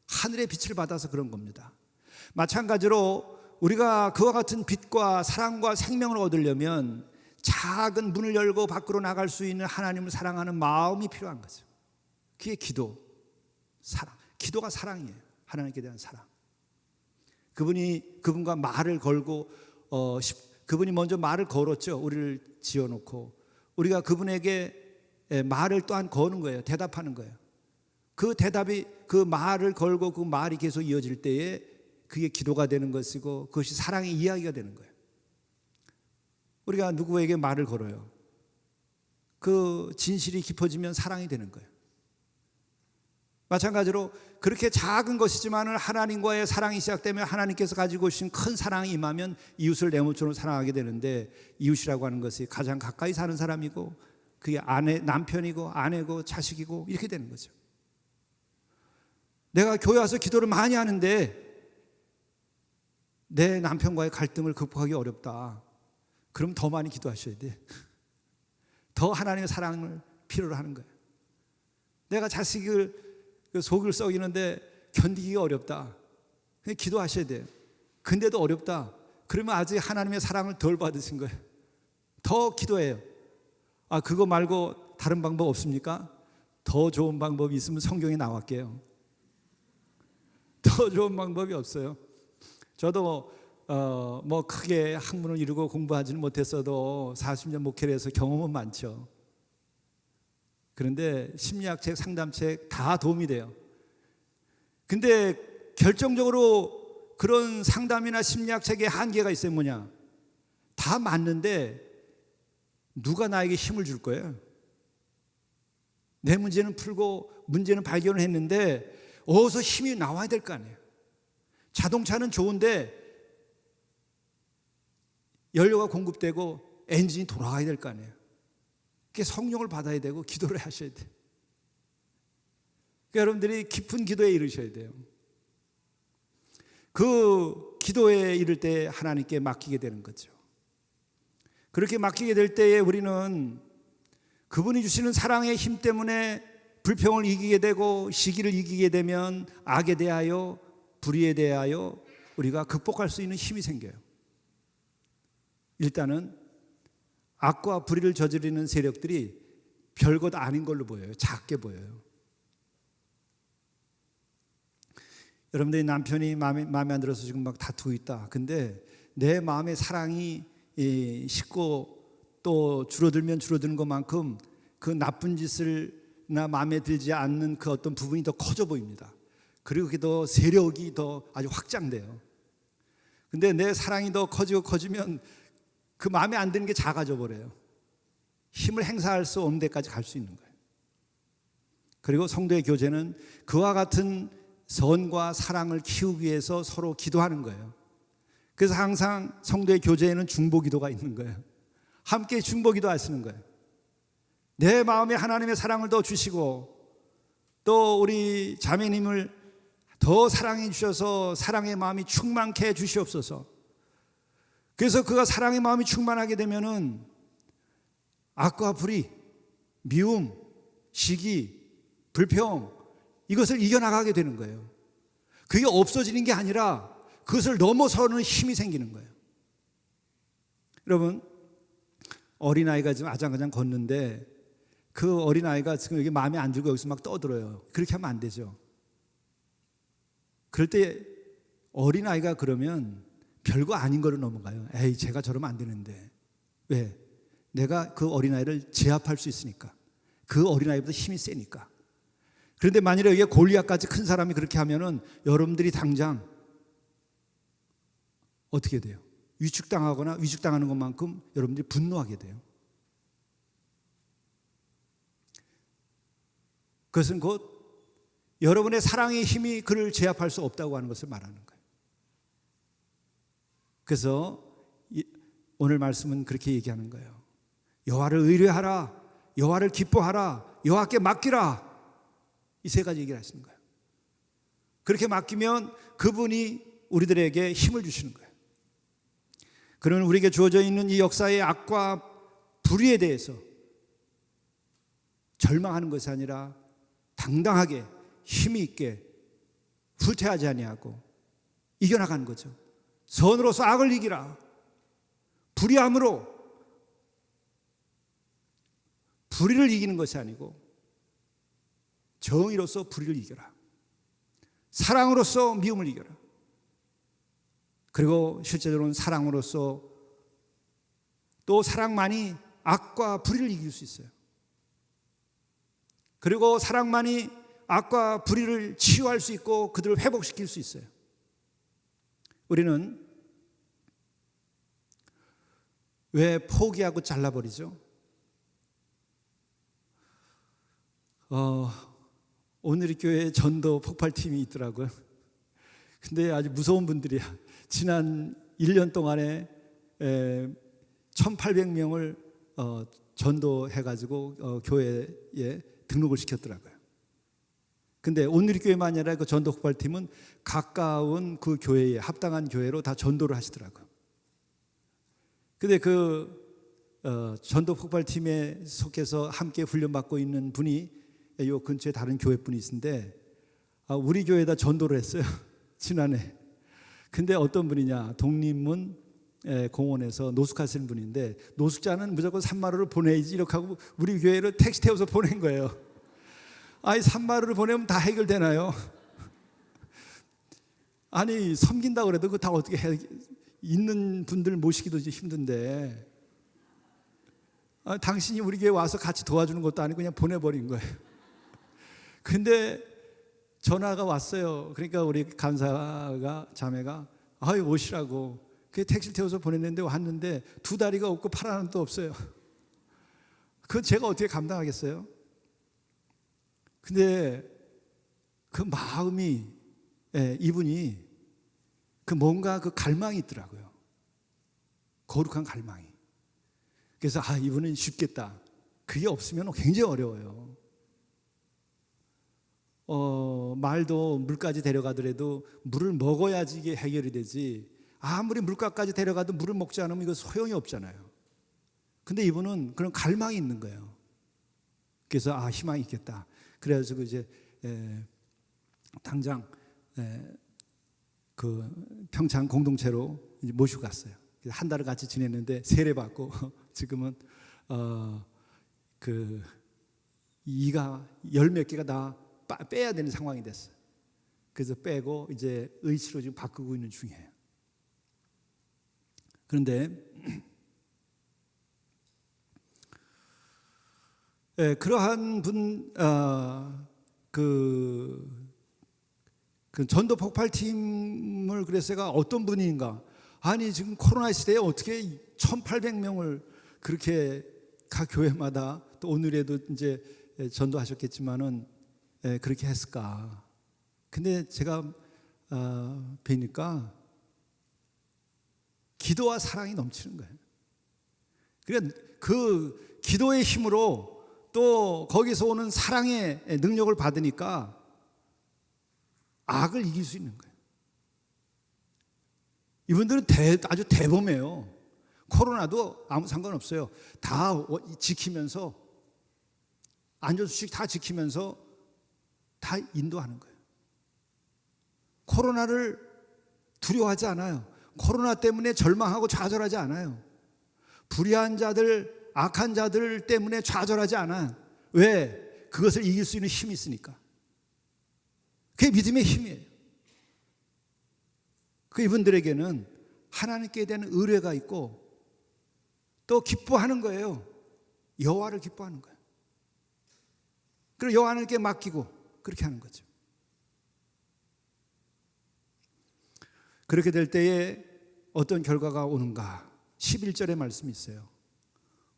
하늘의 빛을 받아서 그런 겁니다. 마찬가지로 우리가 그와 같은 빛과 사랑과 생명을 얻으려면 작은 문을 열고 밖으로 나갈 수 있는 하나님을 사랑하는 마음이 필요한 거죠. 그게 기도, 사랑. 기도가 사랑이에요. 하나님께 대한 사랑. 그분과 말을 걸고 그분이 먼저 말을 걸었죠. 우리를 지어놓고 우리가 그분에게 말을 또한 거는 거예요. 대답하는 거예요. 그 대답이 그 말을 걸고 그 말이 계속 이어질 때에 그게 기도가 되는 것이고 그것이 사랑의 이야기가 되는 거예요. 우리가 누구에게 말을 걸어요. 그 진실이 깊어지면 사랑이 되는 거예요. 마찬가지로 그렇게 작은 것이지만 하나님과의 사랑이 시작되면 하나님께서 가지고 오신 큰 사랑이 임하면 이웃을 내 몸처럼 사랑하게 되는데, 이웃이라고 하는 것이 가장 가까이 사는 사람이고 그게 남편이고 아내고 자식이고 이렇게 되는 거죠. 내가 교회 와서 기도를 많이 하는데 내 남편과의 갈등을 극복하기 어렵다. 그럼 더 많이 기도하셔야 돼. 더 하나님의 사랑을 필요로 하는 거예요. 내가 자식을 속을 썩이는데 견디기가 어렵다. 기도하셔야 돼요. 근데도 어렵다. 그러면 아직 하나님의 사랑을 덜 받으신 거예요. 더 기도해요. 그거 말고 다른 방법 없습니까? 더 좋은 방법이 있으면 성경에 나왔게요. 더 좋은 방법이 없어요. 저도 뭐 크게 학문을 이루고 공부하지는 못했어도 40년 목회를 해서 경험은 많죠. 그런데 심리학책, 상담책 다 도움이 돼요. 근데 결정적으로 그런 상담이나 심리학책의 한계가 있어요. 뭐냐? 다 맞는데 누가 나에게 힘을 줄 거예요? 내 문제는 풀고 문제는 발견을 했는데 어디서 힘이 나와야 될 거 아니에요. 자동차는 좋은데 연료가 공급되고 엔진이 돌아가야 될 거 아니에요. 그게 성령을 받아야 되고 기도를 하셔야 돼요. 그러니까 여러분들이 깊은 기도에 이르셔야 돼요. 그 기도에 이를 때 하나님께 맡기게 되는 거죠. 그렇게 맡기게 될 때에 우리는 그분이 주시는 사랑의 힘 때문에 불평을 이기게 되고 시기를 이기게 되면 악에 대하여 불의에 대하여 우리가 극복할 수 있는 힘이 생겨요. 일단은 악과 불의를 저지르는 세력들이 별것 아닌 걸로 보여요. 작게 보여요. 여러분들이 남편이 마음에 안 들어서 지금 막 다투고 있다. 근데 내 마음의 사랑이 식고 또 줄어들면 줄어드는 것만큼 그 나쁜 짓을 나 마음에 들지 않는 그 어떤 부분이 더 커져 보입니다. 그리고 그게 더 세력이 더 아주 확장돼요. 근데 내 사랑이 더 커지면 그 마음에 안 드는 게 작아져 버려요. 힘을 행사할 수 없는 데까지 갈 수 있는 거예요. 그리고 성도의 교제는 그와 같은 선과 사랑을 키우기 위해서 서로 기도하는 거예요. 그래서 항상 성도의 교제에는 중보기도가 있는 거예요. 함께 중보기도 하시는 거예요. 내 마음에 하나님의 사랑을 더 주시고 또 우리 자매님을 더 사랑해 주셔서 사랑의 마음이 충만케 해 주시옵소서. 그래서 그가 사랑의 마음이 충만하게 되면은 악과 불의, 미움, 시기, 불평 이것을 이겨나가게 되는 거예요. 그게 없어지는 게 아니라 그것을 넘어서는 힘이 생기는 거예요. 여러분, 어린아이가 지금 아장아장 걷는데 그 어린아이가 지금 여기 마음에 안 들고 여기서 막 떠들어요. 그렇게 하면 안 되죠. 그럴 때 어린아이가 그러면 별거 아닌 거로 넘어가요. 에이, 제가 저러면 안 되는데. 왜? 내가 그 어린아이를 제압할 수 있으니까. 그 어린아이보다 힘이 세니까. 그런데 만일에 여기에 골리앗까지 큰 사람이 그렇게 하면은 여러분들이 당장 어떻게 돼요? 위축당하거나 위축당하는 것만큼 여러분들이 분노하게 돼요. 그것은 곧 여러분의 사랑의 힘이 그를 제압할 수 없다고 하는 것을 말하는 거예요. 그래서 오늘 말씀은 그렇게 얘기하는 거예요. 여호와를 의뢰하라, 여호와를 기뻐하라, 여호와께 맡기라. 이 세 가지 얘기를 하시는 거예요. 그렇게 맡기면 그분이 우리들에게 힘을 주시는 거예요. 그러면 우리에게 주어져 있는 이 역사의 악과 불의에 대해서 절망하는 것이 아니라 당당하게 힘이 있게 후퇴하지 아니하고 이겨나가는 거죠. 선으로서 악을 이기라. 불의함으로 불의를 이기는 것이 아니고 정의로서 불의를 이겨라. 사랑으로서 미움을 이겨라. 그리고 실제로는 사랑으로서 또 사랑만이 악과 불의를 이길 수 있어요. 그리고 사랑만이 악과 불의를 치유할 수 있고 그들을 회복시킬 수 있어요. 우리는 왜 포기하고 잘라버리죠? 오늘의 교회에 전도 폭발팀이 있더라고요. 근데 아주 무서운 분들이야. 지난 1년 동안에 1,800명을 전도해가지고 교회에 등록을 시켰더라고요. 근데 오늘의 교회만 아니라 그 전도 폭발팀은 가까운 그 교회에 합당한 교회로 다 전도를 하시더라고요. 근데 전도 폭발팀에 속해서 함께 훈련받고 있는 분이 이 근처에 다른 교회 분이 있는데 우리 교회에다 전도를 했어요. 지난해. 근데 어떤 분이냐, 독립문 공원에서 노숙하시는 분인데 노숙자는 무조건 산마루를 보내야지 이렇게 하고 우리 교회를 택시 태워서 보낸 거예요. 아니 산마루를 보내면 다 해결되나요? 아니 섬긴다고 그래도 그거 다 어떻게 해? 있는 분들 모시기도 힘든데 당신이 우리 교회 와서 같이 도와주는 것도 아니고 그냥 보내버린 거예요. 근데 전화가 왔어요. 그러니까 우리 간사가 자매가 오시라고 그 택시를 태워서 보냈는데 왔는데 두 다리가 없고 팔 하나도 없어요. 그건 제가 어떻게 감당하겠어요? 근데 그 마음이 이분이 뭔가 갈망이 있더라고요. 거룩한 갈망이. 그래서 이분은 쉽겠다. 그게 없으면 굉장히 어려워요. 말도 물까지 데려가더라도 물을 먹어야지 이게 해결이 되지. 아무리 물가까지 데려가도 물을 먹지 않으면 이거 소용이 없잖아요. 근데 이분은 그런 갈망이 있는 거예요. 그래서 희망이 있겠다. 그래가지고 이제 당장 그 평창 공동체로 이제 모시고 갔어요. 한 달을 같이 지냈는데 세례받고 지금은 이가 열 몇 개가 다 빼야 되는 상황이 됐어요. 그래서 빼고 이제 의치로 지금 바꾸고 있는 중이에요. 그런데 그러한 그 전도 폭발팀을 그래서 제가 어떤 분인가? 아니 지금 코로나 시대에 어떻게 1,800명을 그렇게 각 교회마다 또 오늘에도 이제 전도하셨겠지만은 그렇게 했을까? 근데 제가 뵈니까 기도와 사랑이 넘치는 거예요. 그러니까 그 기도의 힘으로 또 거기서 오는 사랑의 능력을 받으니까 악을 이길 수 있는 거예요. 이분들은 아주 대범해요. 코로나도 아무 상관없어요. 다 지키면서 안전수칙 다 지키면서 다 인도하는 거예요. 코로나를 두려워하지 않아요. 코로나 때문에 절망하고 좌절하지 않아요. 불의한 자들, 악한 자들 때문에 좌절하지 않아요. 왜? 그것을 이길 수 있는 힘이 있으니까. 그게 믿음의 힘이에요. 이분들에게는 하나님께 대한 의뢰가 있고 또 기뻐하는 거예요. 여호와를 기뻐하는 거예요. 그리고 여호와 하나님께 맡기고 그렇게 하는 거죠. 그렇게 될 때에 어떤 결과가 오는가? 11절의 말씀이 있어요.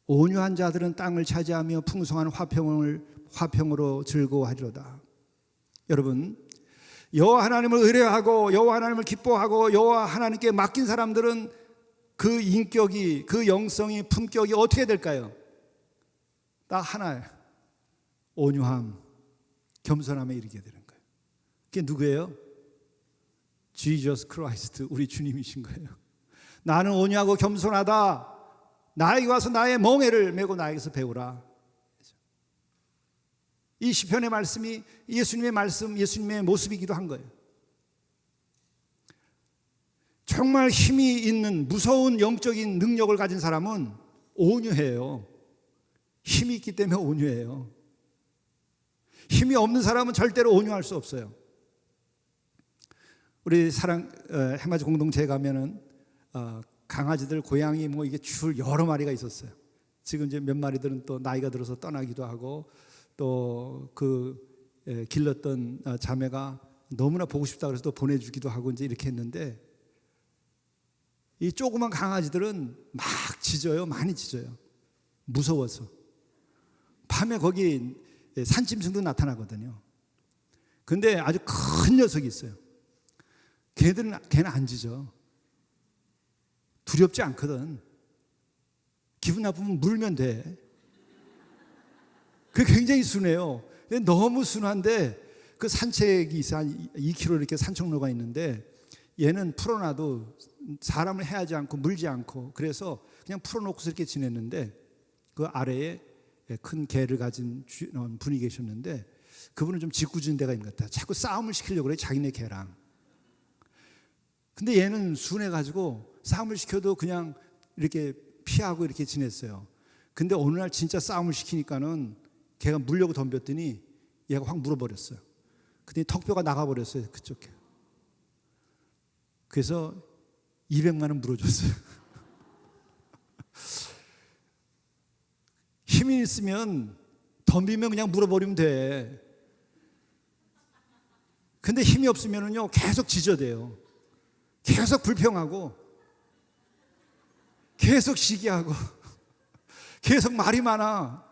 온유한 자들은 땅을 차지하며 풍성한 화평으로 즐거워하리로다. 여러분, 여호와 하나님을 의뢰하고 여호와 하나님을 기뻐하고 여호와 하나님께 맡긴 사람들은 그 인격이, 그 영성이, 품격이 어떻게 될까요? 딱 하나예요. 온유함, 겸손함에 이르게 되는 거예요. 그게 누구예요? Jesus Christ, 우리 주님이신 거예요. 나는 온유하고 겸손하다. 나에게 와서 나의 멍에를 메고 나에게서 배우라. 이 시편의 말씀이 예수님의 말씀, 예수님의 모습이기도 한 거예요. 정말 힘이 있는 무서운 영적인 능력을 가진 사람은 온유해요. 힘이 있기 때문에 온유해요. 힘이 없는 사람은 절대로 온유할 수 없어요. 우리 해맞이 공동체에 가면은 강아지들, 고양이 뭐 이게 줄 여러 마리가 있었어요. 지금 이제 몇 마리들은 또 나이가 들어서 떠나기도 하고, 또 길렀던 자매가 너무나 보고 싶다 그래서 또 보내주기도 하고 이제 이렇게 했는데, 이 조그만 강아지들은 막 짖어요. 많이 짖어요. 무서워서. 밤에 거기 산짐승도 나타나거든요. 근데 아주 큰 녀석이 있어요. 걔는 안 짖어. 두렵지 않거든. 기분 나쁘면 물면 돼. 그게 굉장히 순해요. 너무 순한데, 그 산책이 있어. 한 2km 이렇게 산책로가 있는데, 얘는 풀어놔도 사람을 해하지 않고 물지 않고, 그래서 그냥 풀어놓고서 이렇게 지냈는데, 그 아래에 큰 개를 가진 분이 계셨는데, 그분은 좀 짓궂은 데가 있는 것 같아요. 자꾸 싸움을 시키려고 그래, 자기네 개랑. 근데 얘는 순해가지고 싸움을 시켜도 그냥 이렇게 피하고 이렇게 지냈어요. 근데 어느 날 진짜 싸움을 시키니까는 걔가 물려고 덤볐더니 얘가 확 물어버렸어요. 근데 턱뼈가 나가버렸어요, 그쪽 개. 그래서 200만 원 물어줬어요. 힘이 있으면 덤비면 그냥 물어버리면 돼. 근데 힘이 없으면은요, 계속 짖어대요. 계속 불평하고, 계속 시기하고, 계속 말이 많아.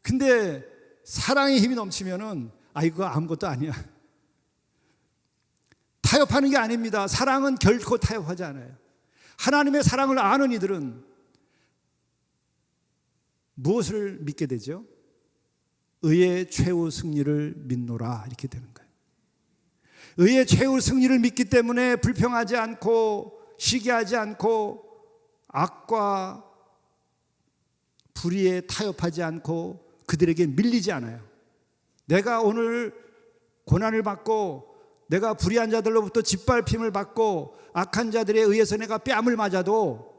근데 사랑의 힘이 넘치면은 이거 아무것도 아니야. 타협하는 게 아닙니다. 사랑은 결코 타협하지 않아요. 하나님의 사랑을 아는 이들은 무엇을 믿게 되죠? 의의 최후 승리를 믿노라, 이렇게 되는 거예요. 의의 최후 승리를 믿기 때문에 불평하지 않고 시기하지 않고 악과 불의에 타협하지 않고 그들에게 밀리지 않아요. 내가 오늘 고난을 받고 내가 불의한 자들로부터 짓밟힘을 받고 악한 자들에 의해서 내가 뺨을 맞아도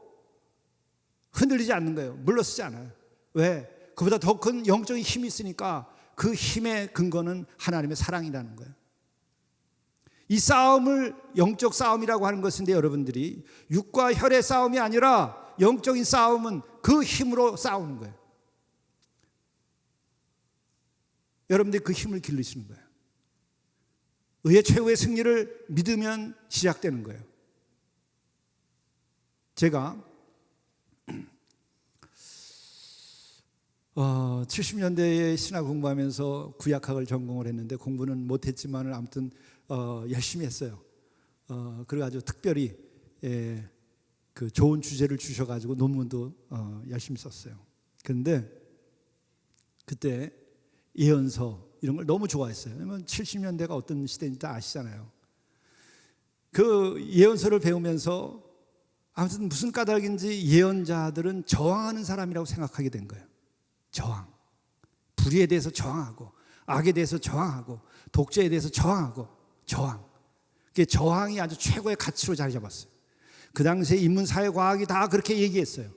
흔들리지 않는 거예요. 물러서지 않아요. 왜? 그보다 더 큰 영적인 힘이 있으니까 그 힘의 근거는 하나님의 사랑이라는 거예요. 이 싸움을 영적 싸움이라고 하는 것인데, 여러분들이 육과 혈의 싸움이 아니라 영적인 싸움은 그 힘으로 싸우는 거예요. 여러분들이 그 힘을 기르시는 거예요. 의의 최후의 승리를 믿으면 시작되는 거예요. 제가 70년대에 신학 공부하면서 구약학을 전공을 했는데, 공부는 못했지만 아무튼 열심히 했어요. 그래가지고 특별히 그 좋은 주제를 주셔가지고 논문도 열심히 썼어요. 그런데 그때 예언서 이런 걸 너무 좋아했어요. 왜냐면 70년대가 어떤 시대인지 다 아시잖아요. 그 예언서를 배우면서 아무튼 무슨 까닭인지 예언자들은 저항하는 사람이라고 생각하게 된 거예요. 저항. 불의에 대해서 저항하고, 악에 대해서 저항하고, 독재에 대해서 저항하고, 저항. 그게 저항이 아주 최고의 가치로 자리 잡았어요. 그 당시에 인문사회과학이 다 그렇게 얘기했어요.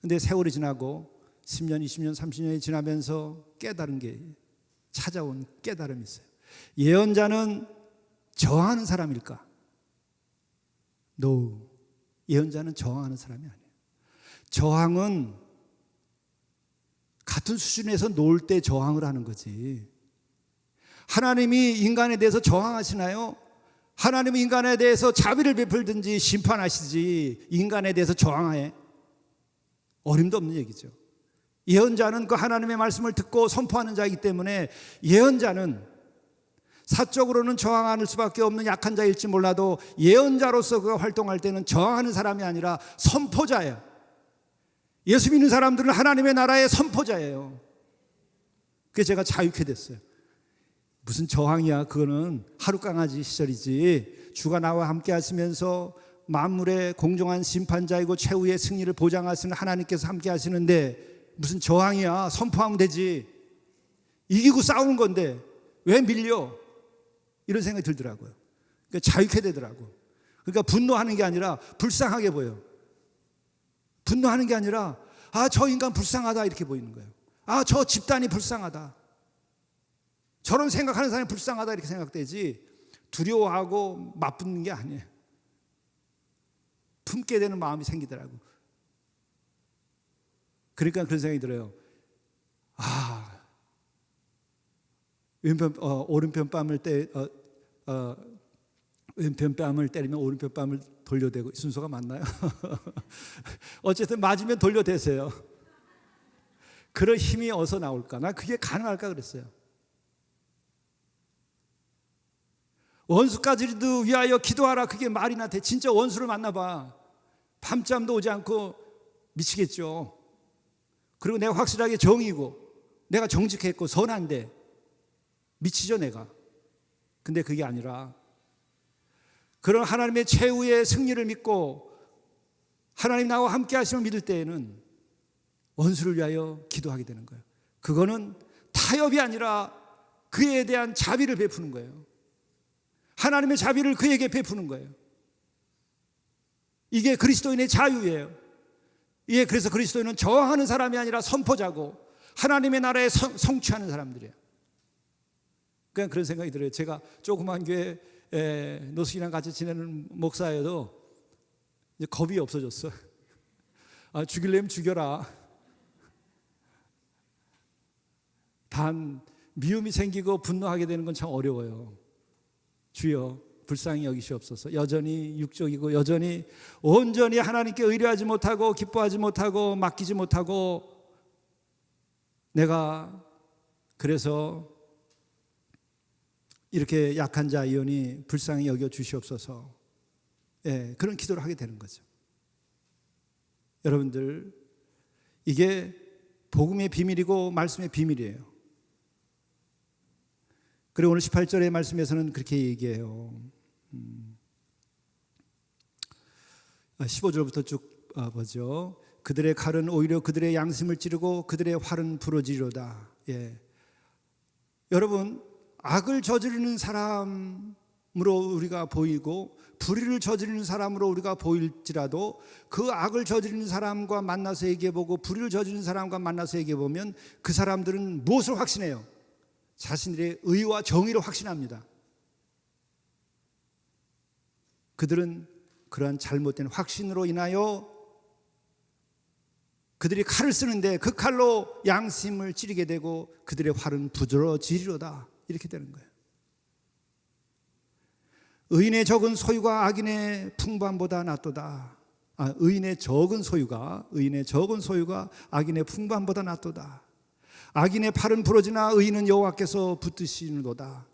근데 세월이 지나고 10년, 20년, 30년이 지나면서 깨달은 게, 찾아온 깨달음이 있어요. 예언자는 저항하는 사람일까? No. 예언자는 저항하는 사람이 아니에요. 저항은 같은 수준에서 놀 때 저항을 하는 거지. 하나님이 인간에 대해서 저항하시나요? 하나님은 인간에 대해서 자비를 베풀든지 심판하시지 인간에 대해서 저항해? 어림도 없는 얘기죠. 예언자는 그 하나님의 말씀을 듣고 선포하는 자이기 때문에, 예언자는 사적으로는 저항할 수밖에 없는 약한 자일지 몰라도 예언자로서 그가 활동할 때는 저항하는 사람이 아니라 선포자예요. 예수 믿는 사람들은 하나님의 나라의 선포자예요. 그래서 제가 자유케 됐어요. 무슨 저항이야, 그거는 하룻강아지 시절이지. 주가 나와 함께 하시면서 만물의 공정한 심판자이고 최후의 승리를 보장하시는 하나님께서 함께 하시는데 무슨 저항이야, 선포하면 되지. 이기고 싸우는 건데 왜 밀려? 이런 생각이 들더라고요. 그러니까 자유케 되더라고요. 그러니까 분노하는 게 아니라 불쌍하게 보여요. 분노하는 게 아니라 아, 저 인간 불쌍하다 이렇게 보이는 거예요. 아, 저 집단이 불쌍하다. 저런 생각하는 사람이 불쌍하다 이렇게 생각되지 두려워하고 맞붙는 게 아니에요. 품게 되는 마음이 생기더라고. 그러니까 그런 생각이 들어요. 아, 오른편 뺨을 왼편 뺨을 때리면 오른편 뺨을 돌려대고, 순서가 맞나요? 어쨌든 맞으면 돌려대세요. 그런 힘이 어디서 나올까? 나 그게 가능할까 그랬어요. 원수까지도 위하여 기도하라. 그게 말이나 돼? 진짜 원수를 만나봐. 밤잠도 오지 않고 미치겠죠. 그리고 내가 확실하게 정의고 내가 정직했고 선한데 미치죠 내가. 근데 그게 아니라 그런 하나님의 최후의 승리를 믿고 하나님 나와 함께 하심을 믿을 때에는 원수를 위하여 기도하게 되는 거예요. 그거는 타협이 아니라 그에 대한 자비를 베푸는 거예요. 하나님의 자비를 그에게 베푸는 거예요. 이게 그리스도인의 자유예요. 예, 그래서 그리스도인은 저항하는 사람이 아니라 선포자고 하나님의 나라에 성취하는 사람들이에요. 그냥 그런 생각이 들어요. 제가 조그만 교회 노숙이랑 같이 지내는 목사여도 이제 겁이 없어졌어. 아, 죽이려면 죽여라. 단 미움이 생기고 분노하게 되는 건 참 어려워요. 주여 불쌍히 여기시옵소서. 여전히 육적이고 여전히 온전히 하나님께 의뢰하지 못하고 기뻐하지 못하고 맡기지 못하고 내가 그래서 이렇게 약한 자이오니 불쌍히 여겨 주시옵소서. 예, 그런 기도를 하게 되는 거죠. 여러분들, 이게 복음의 비밀이고 말씀의 비밀이에요. 그리고 오늘 18절의 말씀에서는 그렇게 얘기해요. 15절부터 쭉 보죠. 그들의 칼은 오히려 그들의 양심을 찌르고 그들의 활은 부러지리로다. 예. 여러분, 악을 저지르는 사람으로 우리가 보이고 불의를 저지르는 사람으로 우리가 보일지라도 그 악을 저지르는 사람과 만나서 얘기해보고 불의를 저지르는 사람과 만나서 얘기해보면 그 사람들은 무엇을 확신해요? 자신들의 의와 정의를 확신합니다. 그들은 그러한 잘못된 확신으로 인하여 그들이 칼을 쓰는데 그 칼로 양심을 찌르게 되고 그들의 활은 부드러지리로다. 이렇게 되는 거예요. 의인의 적은 소유가 악인의 풍부함보다 낫도다. 의인의 적은 소유가 악인의 풍부함보다 낫도다. 악인의 팔은 부러지나 의인은 여호와께서 붙드시는도다.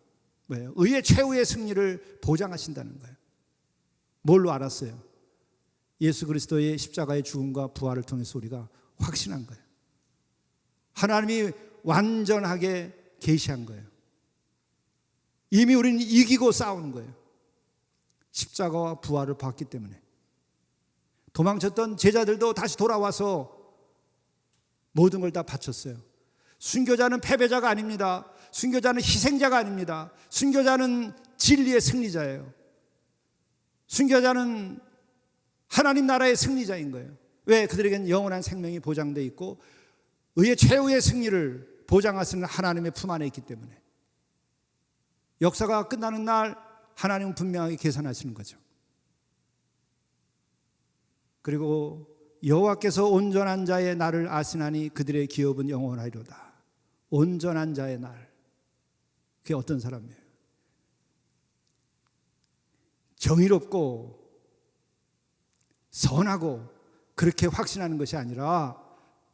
왜요? 의의 최후의 승리를 보장하신다는 거예요. 뭘로 알았어요? 예수 그리스도의 십자가의 죽음과 부활을 통해서 우리가 확신한 거예요. 하나님이 완전하게 계시한 거예요. 이미 우리는 이기고 싸우는 거예요. 십자가와 부활을 봤기 때문에. 도망쳤던 제자들도 다시 돌아와서 모든 걸 다 바쳤어요. 순교자는 패배자가 아닙니다. 순교자는 희생자가 아닙니다. 순교자는 진리의 승리자예요. 순교자는 하나님 나라의 승리자인 거예요. 왜? 그들에게는 영원한 생명이 보장되어 있고 의의 최후의 승리를 보장하시는 하나님의 품 안에 있기 때문에. 역사가 끝나는 날 하나님은 분명하게 계산하시는 거죠. 그리고 여호와께서 온전한 자의 날을 아시나니 그들의 기업은 영원하리로다. 온전한 자의 날. 그게 어떤 사람이에요? 정의롭고 선하고 그렇게 확신하는 것이 아니라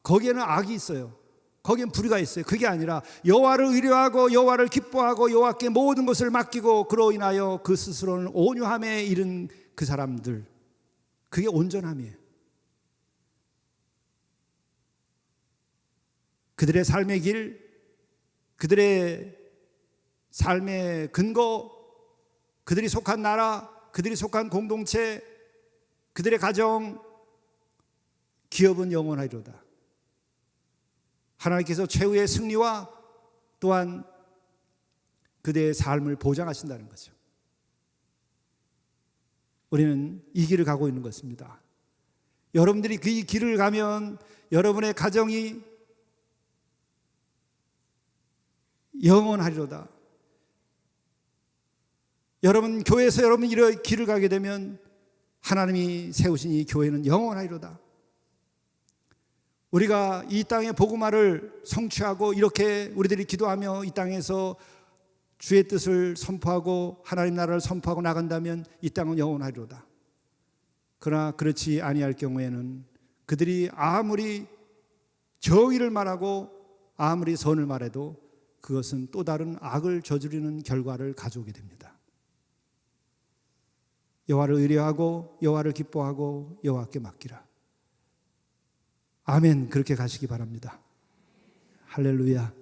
거기에는 악이 있어요. 거기엔 불의가 있어요. 그게 아니라 여호와를 의뢰하고 여호와를 기뻐하고 여호와께 모든 것을 맡기고 그로 인하여 그 스스로는 온유함에 이른 그 사람들. 그게 온전함이에요. 그들의 삶의 길, 그들의 삶의 근거, 그들이 속한 나라, 그들이 속한 공동체, 그들의 가정, 기업은 영원하리로다. 하나님께서 최후의 승리와 또한 그들의 삶을 보장하신다는 거죠. 우리는 이 길을 가고 있는 것입니다. 여러분들이 그 길을 가면 여러분의 가정이 영원하리로다. 여러분 교회에서 여러분이 이런 길을 가게 되면 하나님이 세우신 이 교회는 영원하리로다. 우리가 이 땅의 복음화를 성취하고 이렇게 우리들이 기도하며 이 땅에서 주의 뜻을 선포하고 하나님 나라를 선포하고 나간다면 이 땅은 영원하리로다. 그러나 그렇지 아니할 경우에는 그들이 아무리 정의를 말하고 아무리 선을 말해도 그것은 또 다른 악을 저지르는 결과를 가져오게 됩니다. 여호와를 의뢰하고 여호와를 기뻐하고 여호와께 맡기라. 아멘. 그렇게 가시기 바랍니다. 할렐루야.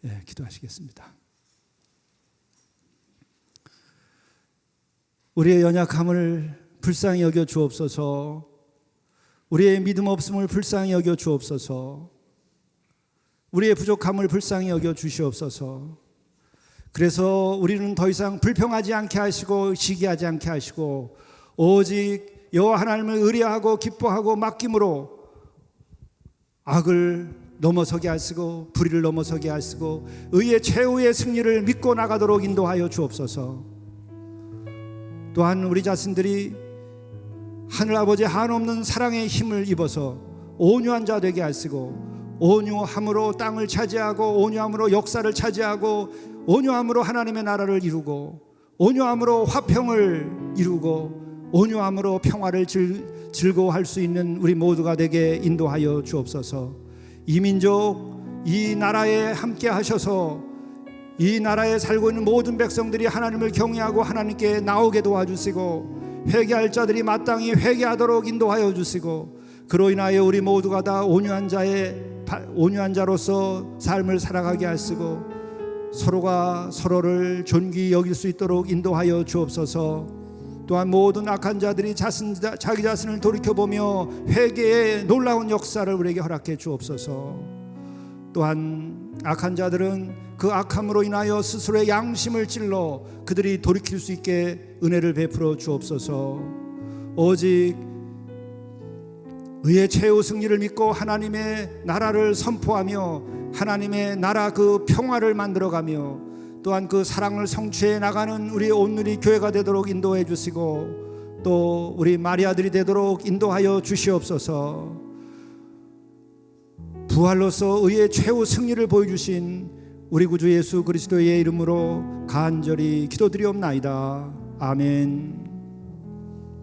예, 기도하시겠습니다. 우리의 연약함을 불쌍히 여겨 주옵소서. 우리의 믿음 없음을 불쌍히 여겨 주옵소서. 우리의 부족함을 불쌍히 여겨 주시옵소서. 그래서 우리는 더 이상 불평하지 않게 하시고 시기하지 않게 하시고 오직 여호와 하나님을 의뢰하고 기뻐하고 맡김으로 악을 넘어서게 하시고 불의를 넘어서게 하시고 의의 최후의 승리를 믿고 나가도록 인도하여 주옵소서. 또한 우리 자신들이 하늘아버지 한없는 사랑의 힘을 입어서 온유한 자 되게 하시고 온유함으로 땅을 차지하고 온유함으로 역사를 차지하고 온유함으로 하나님의 나라를 이루고 온유함으로 화평을 이루고 온유함으로 평화를 즐거워할 수 있는 우리 모두가 되게 인도하여 주옵소서. 이 민족 이 나라에 함께 하셔서 이 나라에 살고 있는 모든 백성들이 하나님을 경외하고 하나님께 나오게 도와주시고 회개할 자들이 마땅히 회개하도록 인도하여 주시고 그로 인하여 우리 모두가 다 온유한 자로서 삶을 살아가게 하시고 서로가 서로를 존귀히 여길 수 있도록 인도하여 주옵소서. 또한 모든 악한 자들이 자기 자신을 돌이켜보며 회개의 놀라운 역사를 우리에게 허락해 주옵소서. 또한 악한 자들은 그 악함으로 인하여 스스로의 양심을 찔러 그들이 돌이킬 수 있게 은혜를 베풀어 주옵소서. 오직 의의 최후 승리를 믿고 하나님의 나라를 선포하며 하나님의 나라 그 평화를 만들어가며 또한 그 사랑을 성취해 나가는 우리 온누리 교회가 되도록 인도해 주시고 또 우리 마리아들이 되도록 인도하여 주시옵소서. 부활로서 의의 최후 승리를 보여주신 우리 구주 예수 그리스도의 이름으로 간절히 기도드리옵나이다. 아멘.